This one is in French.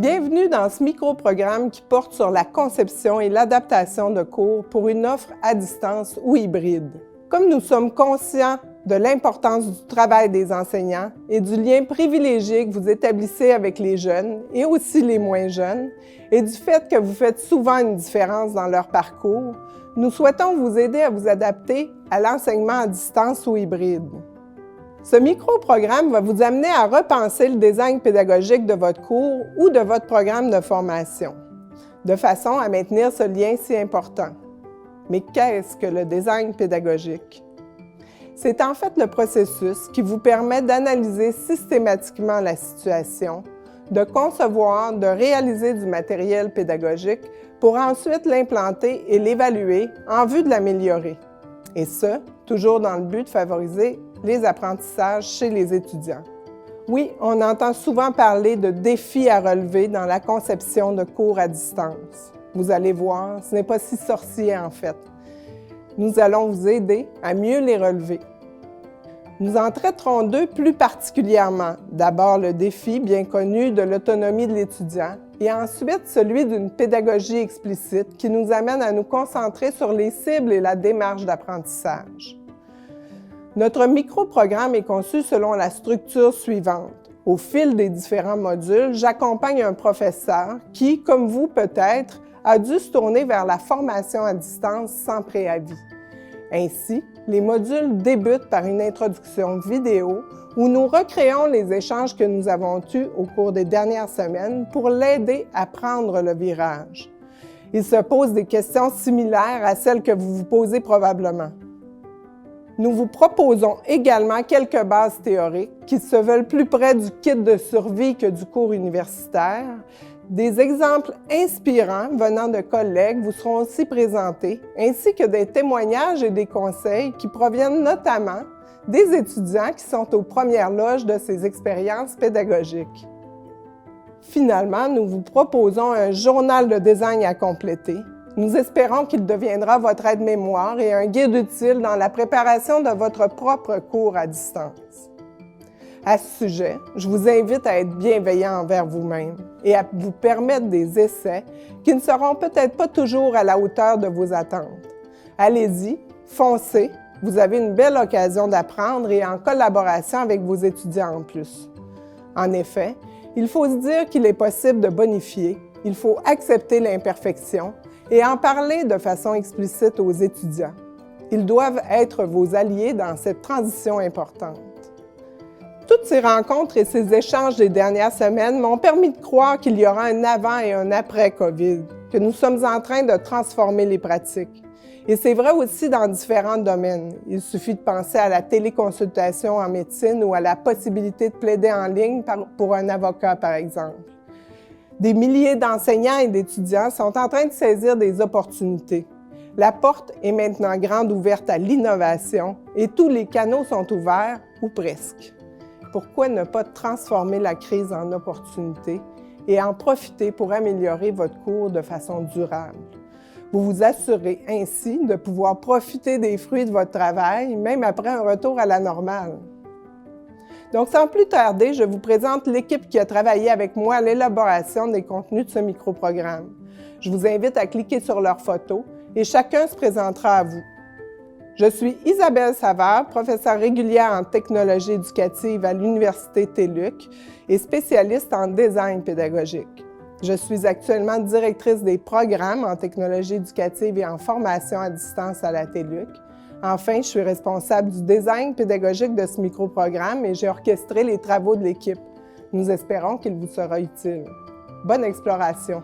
Bienvenue dans ce micro-programme qui porte sur la conception et l'adaptation de cours pour une offre à distance ou hybride. Comme nous sommes conscients de l'importance du travail des enseignants et du lien privilégié que vous établissez avec les jeunes et aussi les moins jeunes, et du fait que vous faites souvent une différence dans leur parcours, nous souhaitons vous aider à vous adapter à l'enseignement à distance ou hybride. Ce micro-programme va vous amener à repenser le design pédagogique de votre cours ou de votre programme de formation, de façon à maintenir ce lien si important. Mais qu'est-ce que le design pédagogique? C'est en fait le processus qui vous permet d'analyser systématiquement la situation, de concevoir, de réaliser du matériel pédagogique pour ensuite l'implanter et l'évaluer en vue de l'améliorer. Et ce, toujours dans le but de favoriser les apprentissages chez les étudiants. Oui, on entend souvent parler de défis à relever dans la conception de cours à distance. Vous allez voir, ce n'est pas si sorcier en fait. Nous allons vous aider à mieux les relever. Nous en traiterons deux plus particulièrement. D'abord, le défi bien connu de l'autonomie de l'étudiant et ensuite celui d'une pédagogie explicite qui nous amène à nous concentrer sur les cibles et la démarche d'apprentissage. Notre micro-programme est conçu selon la structure suivante. Au fil des différents modules, j'accompagne un professeur qui, comme vous peut-être, a dû se tourner vers la formation à distance sans préavis. Ainsi, les modules débutent par une introduction vidéo où nous recréons les échanges que nous avons eus au cours des dernières semaines pour l'aider à prendre le virage. Il se pose des questions similaires à celles que vous vous posez probablement. Nous vous proposons également quelques bases théoriques qui se veulent plus près du kit de survie que du cours universitaire. Des exemples inspirants venant de collègues vous seront aussi présentés, ainsi que des témoignages et des conseils qui proviennent notamment des étudiants qui sont aux premières loges de ces expériences pédagogiques. Finalement, nous vous proposons un journal de design à compléter. Nous espérons qu'il deviendra votre aide-mémoire et un guide utile dans la préparation de votre propre cours à distance. À ce sujet, je vous invite à être bienveillant envers vous-même et à vous permettre des essais qui ne seront peut-être pas toujours à la hauteur de vos attentes. Allez-y, foncez, vous avez une belle occasion d'apprendre et en collaboration avec vos étudiants en plus. En effet, il faut se dire qu'il est possible de bonifier, il faut accepter l'imperfection et en parler de façon explicite aux étudiants. Ils doivent être vos alliés dans cette transition importante. Toutes ces rencontres et ces échanges des dernières semaines m'ont permis de croire qu'il y aura un avant et un après COVID, que nous sommes en train de transformer les pratiques. Et c'est vrai aussi dans différents domaines. Il suffit de penser à la téléconsultation en médecine ou à la possibilité de plaider en ligne pour un avocat, par exemple. Des milliers d'enseignants et d'étudiants sont en train de saisir des opportunités. La porte est maintenant grande ouverte à l'innovation et tous les canaux sont ouverts, ou presque. Pourquoi ne pas transformer la crise en opportunité et en profiter pour améliorer votre cours de façon durable? Vous vous assurez ainsi de pouvoir profiter des fruits de votre travail, même après un retour à la normale. Donc, sans plus tarder, je vous présente l'équipe qui a travaillé avec moi à l'élaboration des contenus de ce micro-programme. Je vous invite à cliquer sur leurs photos et chacun se présentera à vous. Je suis Isabelle Savard, professeure régulière en technologie éducative à l'Université TÉLUQ et spécialiste en design pédagogique. Je suis actuellement directrice des programmes en technologie éducative et en formation à distance à la TÉLUQ. Enfin, je suis responsable du design pédagogique de ce micro-programme et j'ai orchestré les travaux de l'équipe. Nous espérons qu'il vous sera utile. Bonne exploration!